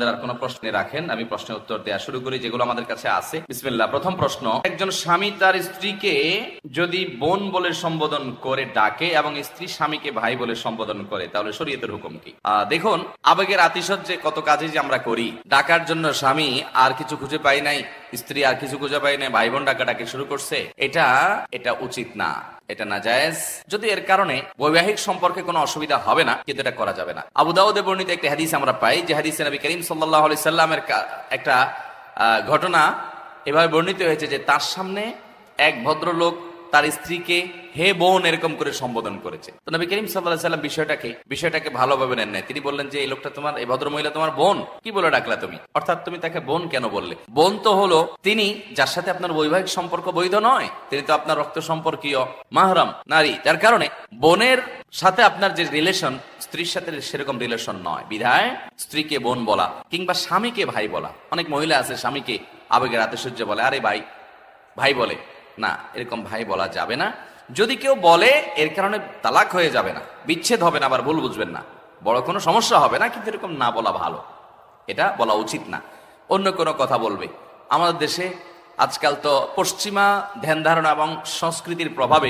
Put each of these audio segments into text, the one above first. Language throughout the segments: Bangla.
আর কোনো প্রশ্ন রাখেন, আমি প্রশ্নের উত্তর দেওয়া শুরু করি যেগুলো আমাদের কাছে আছে। বিসমিল্লাহ। প্রথম প্রশ্ন, একজন স্বামী তার স্ত্রীকে যদি বোন বলে সম্বোধন করে ডাকে এবং স্ত্রী স্বামীকে ভাই বলে সম্বোধন করে, তাহলে শরীয়তের হুকুম কি? দেখুন, আবেগের আতিশয্যে কত কাজে যে আমরা করি। ডাকার জন্য স্বামী আর কিছু খুঁজে পাই নাই, স্ত্রী আর কিছু খুঁজে পাই নাই, ভাই বোন ডাকাডাকি শুরু করছে, এটা উচিত না, এটা নাজায়েজ। যদি এর কারণে বৈবাহিক সম্পর্কে কোনো অসুবিধা হবে না, কিন্তু এটা করা যাবে না। আবু দাউদে বর্ণিত একটা হাদিস আমরা পাই, যে হাদিসে নবী করিম সাল্লাল্লাহু আলাইহি সাল্লামের একটা ঘটনা এভাবে বর্ণিত হয়েছে যে তার সামনে এক ভদ্রলোক তার স্ত্রীকে হে বোন এরকম করে সম্বোধন করেছে। তো নবী করিম সাল্লাল্লাহু আলাইহি সাল্লাম বিষয়টাকে ভালোভাবে নেন নাই। তিনি বললেন যে এই লোকটা তোমার, এই ভদ্রমহিলা তোমার বোন, কি বলে ডাকলা তুমি? অর্থাৎ তুমি তাকে বোন কেন বললে? বোন তো হলো তিনি যার সাথে আপনার বৈবাহিক সম্পর্ক বৈধ নয়, তিনি তো আপনার রক্ত সম্পর্কীয় মাহরাম নারী, যার কারণে বোনের সাথে আপনার যে রিলেশন স্ত্রীর সাথে সেরকম রিলেশন নয়, বিধায় স্ত্রীকে বোন বলা কিংবা স্বামীকে ভাই বলা। অনেক মহিলা আছে স্বামীকে আবেগের আতিশয্যে বলে আরে ভাই, ভাই বলে না, এরকম ভাই বলা যাবে না। যদি কেউ বলে এর কারণে তালাক হয়ে যাবে না, বিচ্ছেদ হবে না, আবার ভুল বুঝবেন না, বড় কোনো সমস্যা হবে না, কিন্তু এরকম না বলা ভালো, এটা বলা উচিত না। অন্য কোনো কথা বলবে। আমাদের দেশে আজকাল তো পশ্চিমা ধ্যান ধারণা এবং সংস্কৃতির প্রভাবে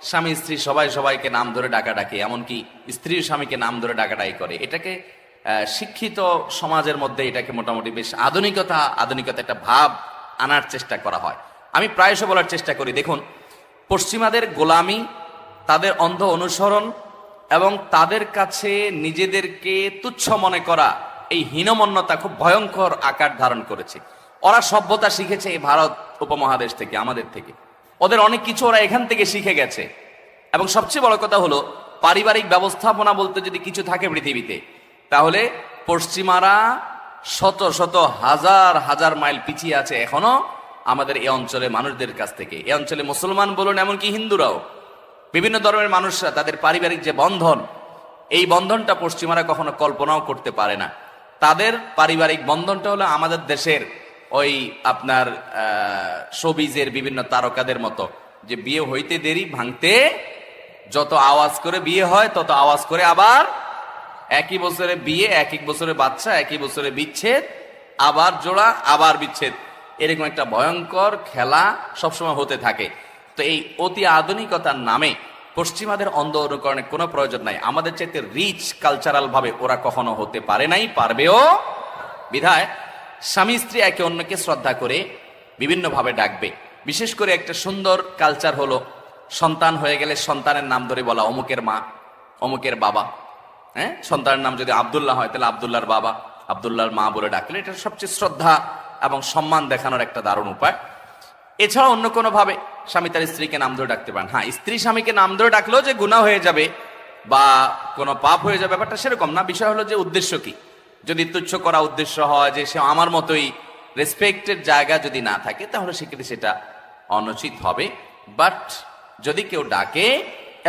স্বামী স্ত্রী সবাই সবাইকে নাম ধরে ডাকাডাকি, এমনকি স্ত্রীর স্বামীকে নাম ধরে ডাকাডাকি করে। এটাকে শিক্ষিত সমাজের মধ্যে এটাকে মোটামুটি বেশ আধুনিকতা একটা ভাব আনার চেষ্টা করা হয়। আমি প্রায়শ বলার চেষ্টা করি, দেখুন, পশ্চিমাদের গোলামি, তাদের অন্ধ অনুসরণ এবং তাদের কাছে নিজেদেরকে তুচ্ছ মনে করা, এই হীনমন্যতা খুব ভয়ঙ্কর আকার ধারণ করেছে। ওরা সভ্যতা শিখেছে এই ভারত উপমহাদেশ থেকে, আমাদের থেকে। ওদের অনেক কিছু ওরা এখান থেকে শিখে গেছে। এবং সবচেয়ে বড় কথা হলো, পারিবারিক ব্যবস্থাপনা বলতে যদি কিছু থাকে পৃথিবীতে, তাহলে পশ্চিমারা শত শত হাজার হাজার মাইল পিছিয়ে আছে এখনো আমাদের এই অঞ্চলে মানুষদের কাছ থেকে। এই অঞ্চলে মুসলমান বলুন, এমনকি হিন্দুরাও, বিভিন্ন ধর্মের মানুষরা তাদের পারিবারিক যে বন্ধন, এই বন্ধনটা পশ্চিমারা কখনো কল্পনাও করতে পারে না। তাদের পারিবারিক বন্ধনটা হলো আমাদের দেশের ওই আপনার শোবিজের বিভিন্ন তারকাদের মতো, যে বিয়ে হইতে দেরি, ভাঙতে যত আওয়াজ করে বিয়ে হয় তত আওয়াজ করে আবার একই বছরে বিয়ে, একই বছরে বাচ্চা, একই বছরে বিচ্ছেদ, আবার জোড়া, আবার বিচ্ছেদ, এরকম একটা ভয়ঙ্কর খেলা সবসময় হতে থাকে। তো এই অতি আধুনিকতার নামে পশ্চিমাদের অন্ধ অনুকরণের কোনো প্রয়োজন নাই। আমাদের চাইতে রিচ কালচারাল ভাবে ওরা কখনো হতে পারে নাই, পারবেও। বিধায় স্বামী স্ত্রী একে অন্যকে শ্রদ্ধা করে বিভিন্নভাবে ডাকবে। বিশেষ করে একটা সুন্দর কালচার হলো, সন্তান হয়ে গেলে সন্তানের নাম ধরে বলা, অমুকের মা, অমুকের বাবা। হ্যাঁ, সন্তানের নাম যদি আব্দুল্লাহ হয় তাহলে আব্দুল্লাহর বাবা, আব্দুল্লাহর মা বলে ডাকলে এটা সবচেয়ে শ্রদ্ধা এবং সম্মান দেখানোর একটা দারুণ উপায়। এছাড়া অন্য কোনো ভাবে স্বামী তার স্ত্রীকে নাম ধরে ডাকতে পারেন। হ্যাঁ, স্ত্রী স্বামীকে নাম ধরে ডাকলেও যে গুনাহ হয়ে যাবে বা কোনো পাপ হয়ে যাবে ব্যাপারটা সেরকম না। বিষয় হলো যে উদ্দেশ্য কি। যদি তুচ্ছ করা উদ্দেশ্য হয় যে সে আমার মতোই, রেসপেক্টের জায়গা যদি না থাকে, তাহলে সেক্ষেত্রে সেটা অনুচিত হবে। বাট যদি কেউ ডাকে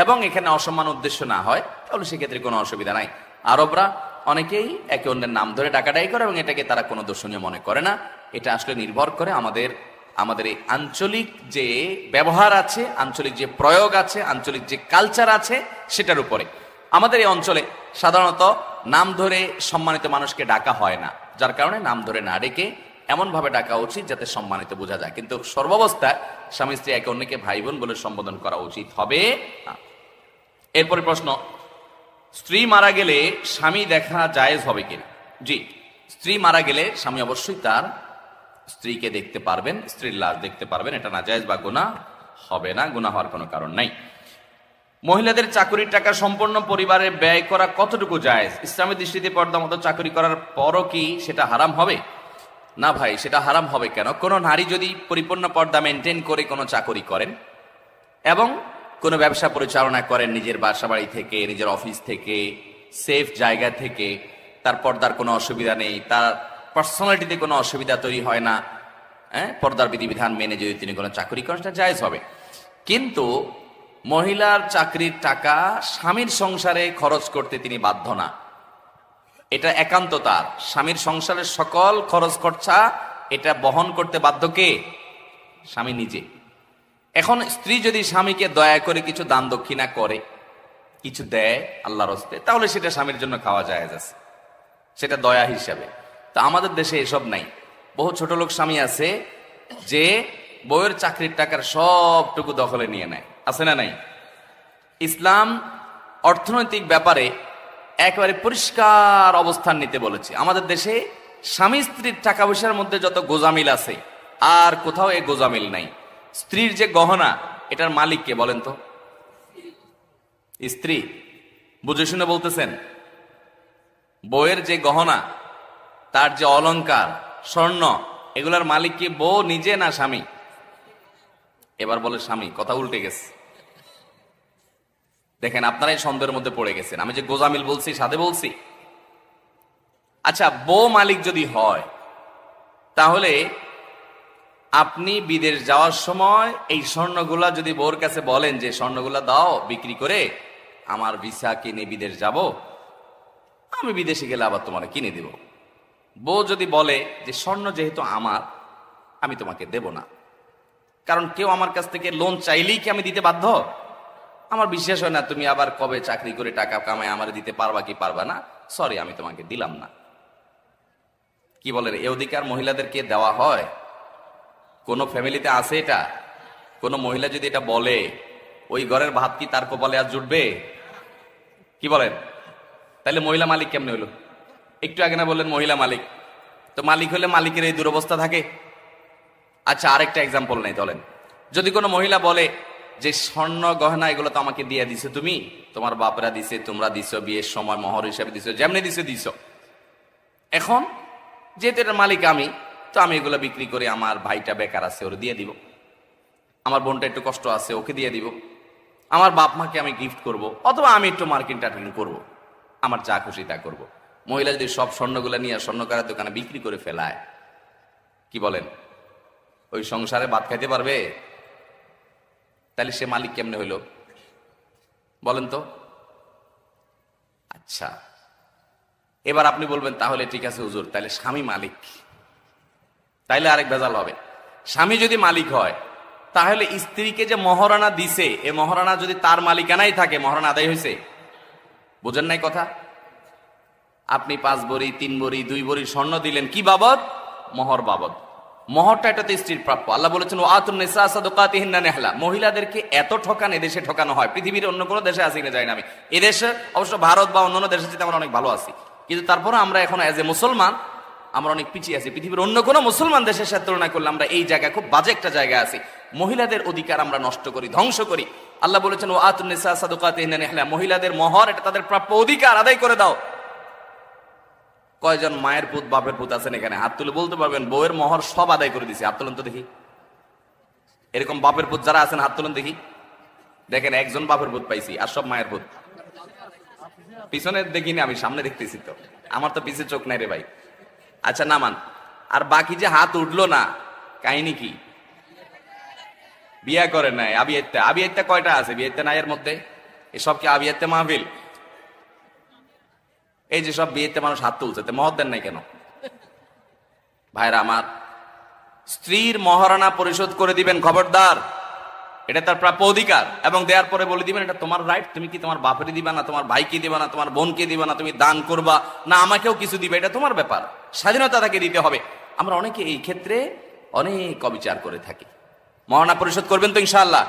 এবং এখানে অসম্মান উদ্দেশ্য না হয়, তাহলে সেক্ষেত্রে কোনো অসুবিধা নাই। আরবরা অনেকেই একে অন্যের নাম ধরে ডাকাডাকি করে এবং এটাকে তারা কোনো দর্শনীয় মনে করে না। এটা আসলে নির্ভর করে আমাদের এই আঞ্চলিক যে ব্যবহার আছে, আঞ্চলিক যে প্রয়োগ আছে, আঞ্চলিক যে কালচার আছে, সেটার উপরে। আমাদের এই অঞ্চলে সাধারণত নাম ধরে সম্মানিত মানুষকে ডাকা হয় না, যার কারণে নাম ধরে না ডেকে এমনভাবে ডাকা উচিত যাতে সম্মানিত বোঝা যায়। কিন্তু সর্বাবস্থায় স্বামী স্ত্রী একে অন্যকে ভাই বোন বলে সম্বোধন করা উচিত হবে। এরপরে প্রশ্ন, স্ত্রী মারা গেলে স্বামী দেখা জায়েজ হবে কিনা? জি, স্ত্রী মারা গেলে স্বামী অবশ্যই তার স্ত্রীকে দেখতে পারবেন, স্ত্রীর লাশ দেখতে পারবেন। এটা নাজায়েজ বা গুনাহ হবে না, গুনাহ হওয়ার কোনো কারণ নাই। মহিলাদের চাকরির টাকা সম্পূর্ণ পরিবারে ব্যয় করা কতটুকু জায়েজ? ইসলামের দৃষ্টিতে পর্দা মতো চাকরি করার পরও কি সেটা হারাম হবে? না ভাই, সেটা হারাম হবে কেন? কোনো নারী যদি পরিপূর্ণ পর্দা মেনটেন করে কোনো চাকরি করেন এবং কোনো ব্যবসা পরিচালনা করেন নিজের বাসা বাড়ি থেকে, নিজের অফিস থেকে, সেফ জায়গা থেকে, তার পর্দার কোনো অসুবিধা নেই, তার পার্সোনালিটিতে কোনো অসুবিধা তৈরি হয় না, হ্যাঁ, পর্দার বিধিবিধান মেনে যদি তিনি কোনো চাকরি করেন, সেটা জায়েজ হবে। কিন্তু মহিলার চাকরির টাকা স্বামীর সংসারে খরচ করতে তিনি বাধ্য না। এটা একান্ত তার। স্বামীর সংসারের সকল খরচ খরচা এটা বহন করতে বাধ্য কে? স্বামী নিজে। এখন স্ত্রী যদি স্বামীকে দয়া করে কিছু দান দক্ষিণা করে, কিছু দেয় আল্লাহর হস্তে, তাহলে সেটা স্বামীর জন্য খাওয়া জায়েজ আছে, সেটা দয়া হিসাবে। তা আমাদের দেশে এসব নাই। বহু ছোট লোক স্বামী আছে যে বউয়ের চাকরির টাকার সবটুকু দখলে নিয়ে নেয়, আছে না নাই? ইসলাম অর্থনৈতিক ব্যাপারে একেবারে পরিষ্কার অবস্থান নিতে বলেছে। আমাদের দেশে স্বামী স্ত্রীর টাকা পয়সার মধ্যে যত গোজামিল আছে আর কোথাও এই গোজামিল নাই। স্ত্রীর যে গহনা, এটার মালিক কে বলেন তো? স্ত্রী। বুঝে শুনে বলতেছেন? বউয়ের যে গহনা, তার যে অলংকার, স্বর্ণ, এগুলার মালিক কি বউ নিজে না স্বামী? এবার বলে স্বামী। কথা উল্টে গেছে। দেখেন, আপনারাই সন্দেহের মধ্যে পড়ে গেছেন। আমি যে গোজামিল বলছি সাথে বলছি। আচ্ছা, বউ মালিক যদি হয়, তাহলে আপনি বিদেশ যাওয়ার সময় এই স্বর্ণগুলা যদি বউর কাছে বলেন যে স্বর্ণগুলা দাও বিক্রি করে, আমার ভিসা কিনে বিদেশ যাব, আমি বিদেশে গেলে আবার তোমার কিনে দিব। বউ যদি বলে যে স্বর্ণ যেহেতু আমার, আমি তোমাকে দেব না, কারণ কেউ আমার কাছ থেকে লোন চাইলেই কি আমি দিতে বাধ্য? আমার বিশ্বাস হয় না তুমি আবার কবে চাকরি করে টাকা কামায় আমার দিতে পারবা কি পারবা না, সরি আমি তোমাকে দিলাম না। কি বলেন? এ অধিকার মহিলাদেরকে দেওয়া হয়? কোন ফ্যামিলিতে আছে এটা? কোন মহিলা যদি এটা বলে, ওই ঘরের ভাত কি তার কপালে আর জুটবে? কি বলেন? তাহলে মহিলা মালিক কেমনে হইল? একটু আগে না বললেন মহিলা মালিক? তো মালিক হলে মালিকের এই দুরবস্থা থাকে? আচ্ছা, আরেকটা এক্সাম্পল নেই চলেন। যদি কোনো মহিলা বলে যে স্বর্ণ গহনা এগুলো তো আমাকে দিয়ে দিছো তুমি, তোমার বাপরা দিছে, তোমরা দিছো, বিয়ের সময় মহর হিসাবে দিছো, যেমনি দিছো, এখন যেহেতু এটার মালিক আমি, তো আমি এগুলো বিক্রি করে আমার ভাইটা বেকার আছে ওর দিয়ে দিব, আমার বোনটা একটু কষ্ট আছে ওকে দিয়ে দিব, আমার বাপ মাকে আমি গিফট করব, অথবা আমি একটু মার্কিন টার্কিং করবো, আমার যা খুশি তা করব। মহিলা যদি সব স্বর্ণগুলো নিয়ে স্বর্ণকারের দোকানে বিক্রি করে ফেলায়, কি বলেন? ওই সংসারে ভাত খাইতে পারবে? তাহলে সে মালিক কেমনে হইল বলেন তো? আচ্ছা, এবার আপনি বলবেন তাহলে ঠিক আছে হুজুর, তাহলে স্বামী মালিক। তাইলে আরেক ভেজাল হবে। স্বামী যদি মালিক হয়, তাহলে স্ত্রীকে যে মহারণা দিছে, এ মহারণা যদি তার মালিকানাই থাকে, মহারণা আদায় হয়েছে? বুঝেন নাই কথা? আপনি 5 ভরি 3 ভরি 2 ভরি স্বর্ণ দিলেন, কি বাবদ? মোহর বাবদ। মোহরটা এটাতে স্ত্রীর প্রাপ্য। আল্লাহ বলেছেন ওয়া আতুন নিসা সাদকাতিহিন্না নিহলা। মহিলাদেরকে এত ঠকান এদেশে ঠকানো হয়, পৃথিবীর অন্য কোনো দেশে আছে কিনা জানি না আমি। এদেশে অবশ্য ভারত বা অন্যান্য দেশের চেয়ে আমরা অনেক ভালো আছি, কিন্তু তারপরে আমরা এখন এজ এ মুসলমান আমরা অনেক পিছিয়ে আছি। পৃথিবীর অন্য কোনো মুসলমান দেশের সাথে তুলনা করলে আমরা এই জায়গায় খুব বাজে একটা জায়গায় আছি। মহিলাদের অধিকার আমরা নষ্ট করি, ধ্বংস করি। আল্লাহ বলেছেন ওয়া আতুন নিসা সাদকাতিহিন্না নিহলা, মহিলাদের মোহর এটা তাদের প্রাপ্য অধিকার, আদায় করে দাও। কয়জন মায়ের পুত বাপের পুত আছেন এখানে? হাত তুলে বলতে পারবেন বউয়ের মোহর সব আদায় করে দিছে? হাত তুলেন তো দেখি। এরকম বাপের পুত যারা আছেন হাত তুলেন দেখি। দেখেন, একজন বাপের পুত পাইছি আর সব মায়ের পুত। পিছনে দেখিনি আমি, সামনে দেখতেছি তো, আমার তো পিছে চোখ নাই রে ভাই। আচ্ছা নামান। আর বাকি যে হাত উঠলো না, কাহিনী কি? বিয়া করে নাই। আবিয়াত্তা কয়টা আছে? বিয়াত্তা নাই এর মধ্যে? এসব কি আবিয়াত্তা মাহফিল? এই যে সব বিয়েতে মানুষ হাত তুলছে, মহর দেন নাই কেন? ভাইরা আমার, স্ত্রীর মহারণা পরিশোধ করে দিবেন, খবরদার। এটা তার প্রাপ্য অধিকার, এবং দেওয়ার পরে বলে দিবেন এটা তোমার রাইট। তুমি কি তোমার বাপেরই দিবা না, তোমার ভাইকে দিবা না, তোমার বোনকে দিবা না, তুমি দান করবা না আমাকেও কিছু দিবে, এটা তোমার ব্যাপার। স্বাধীনতা তাকে দিতে হবে। আমরা অনেকে এই ক্ষেত্রে অনেক অবিচার করে থাকি। মহারণা পরিশোধ করবেন তো ইনশাআল্লাহ?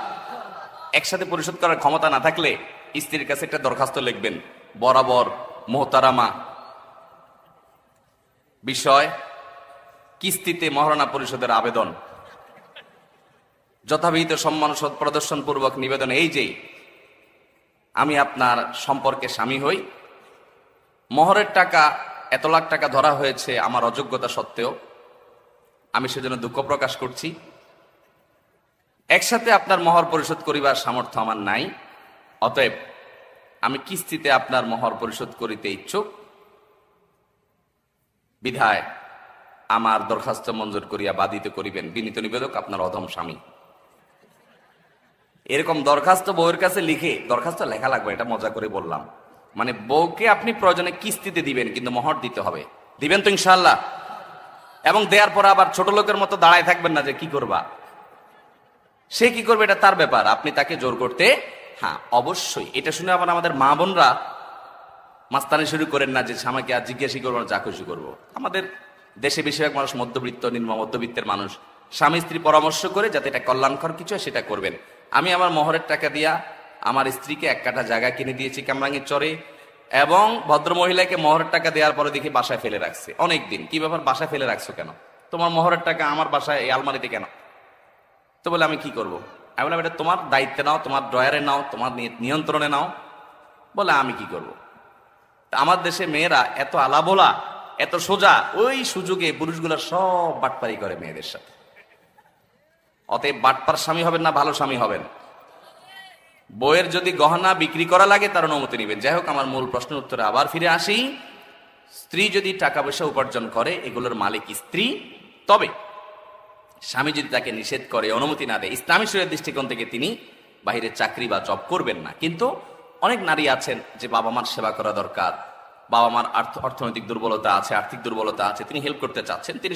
একসাথে পরিশোধ করার ক্ষমতা না থাকলে স্ত্রীর কাছে একটা দরখাস্ত লিখবেন, বরাবর মোহতারামা বিষয় কিস্তিতে মহারণা পরিশোধের আবেদন, যথাবিহিত সম্মান প্রদর্শন পূর্বক নিবেদন, এই যে আমি আপনার সম্পর্কে স্বামী হই, মোহরের টাকা এত লাখ টাকা ধরা হয়েছে আমার অযোগ্যতা সত্ত্বেও, আমি সেজন্য দুঃখ প্রকাশ করছি। একসাথে আপনার মোহর পরিশোধ করিবার সামর্থ্য আমার নাই, অতএব আমি কিস্তিতে আপনার মোহর পরিশোধ করিতে ইচ্ছুক, বিধায় আমার দরখাস্ত মঞ্জুর করিয়া বাধিত করিবেন। বিনীত নিবেদক, আপনার অধম স্বামী। এরকম দরখাস্ত বউয়ের কাছে লিখে, দরখাস্ত লেখা লাগবে, এটা মজা করে বললাম, মানে বউকে আপনি প্রয়োজনে কিস্তিতে দিবেন, কিন্তু মোহর দিতে হবে। দিবেন তো ইনশাআল্লাহ? এবং দেওয়ার পর আবার ছোট লোকের মতো দাঁড়ায় থাকবেন না যে কি করবা, সে কি করবে এটা তার ব্যাপার, আপনি তাকে জোর করতে, হ্যাঁ অবশ্যই। এটা শুনে আবার আমাদের মা বোনরা মাস্তানি শুরু করেন না যে স্বামীকে আর জিজ্ঞাসা করবো না, যা খুশি করবো। আমাদের দেশে বেশিরভাগ মানুষ মধ্যবিত্ত, নিম্ন মধ্যবিত্তের মানুষ। স্বামী স্ত্রী পরামর্শ করে যাতে এটা কল্যাণকর কিছু হয় সেটা করবেন। আমি আমার মোহরের টাকা দিয়া আমার স্ত্রীকে 1 কাঠা জায়গা কিনে দিয়েছি কামরাঙ্গীর চরে, এবং ভদ্র মহিলাকে মোহরের টাকা দেওয়ার পরে দেখি বাসায় ফেলে রাখছে অনেক দিন। কি ব্যাপার, বাসায় ফেলে রাখছো কেন? তোমার মোহরের টাকা আমার বাসায় এই আলমারিতে কেন? তো বলে আমি কি করব? আমি বললাম এটা তোমার দায়িত্বে নাও, তোমার ড্রয়ারে নাও, তোমার নিয়ন্ত্রণে নাও। বলে আমি কি করব? আমার দেশে মেয়েরা এত আলাবোলা, এত সোজা, ওই সুযোগে পুরুষগুলা সব বাটপারি করে মেয়েদের সাথে। অতএব বাটপার স্বামী হবেন না, ভালো স্বামী হবেন। বইয়ের যদি গহনা বিক্রি করা লাগে তার অনুমতি নেবেন। যাই হোক, আমার মূল প্রশ্নের উত্তরে আবার ফিরে আসি। স্ত্রী যদি টাকা পয়সা উপার্জন করে, এগুলোর মালিক স্ত্রী। তবে স্বামী যদি তাকে নিষেধ করে, অনুমতি না দেয়, ইসলামী শরীয়তের দৃষ্টিকোণ থেকে তিনি বাইরে চাকরি বা জব করবেন না। কিন্তু অনেক নারী আছেন যে বাবা মার সেবা করা দরকার, বাবা মার অর্থনৈতিক দুর্বলতা আছে, আর্থিক দুর্বলতা আছে, তিনি হেল্প করতে চাচ্ছেন, তিনি